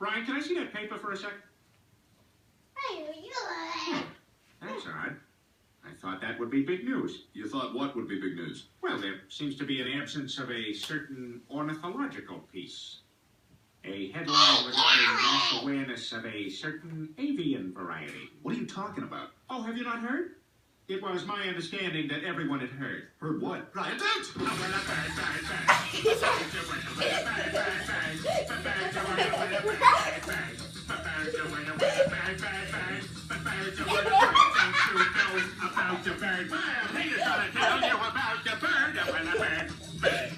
Brian, can I see that paper for a sec? That's odd. I thought that would be big news. You thought what would be big news? Well, there seems to be an absence of a certain ornithological piece. A headline regarding mass awareness of a certain avian variety. What are you talking about? Oh, have you not heard? It was my understanding that everyone had heard. Heard what? Brian, don't! About the bird. Well, he's gonna tell you about the bird. Bird.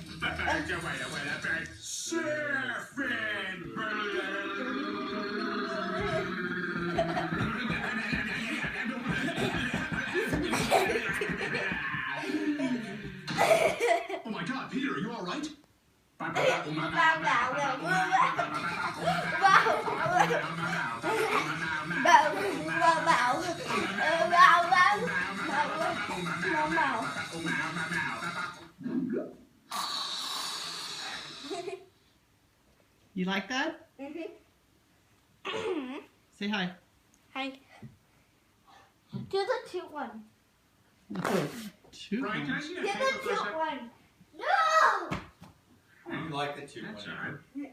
Surfing bird. Oh my God, Peter, are you all right? You like that? Say hi. Hi. Do the cute one. Two. Brian, can I see Do that the paper for a cute sec? one. No! You like the two That's one. all right.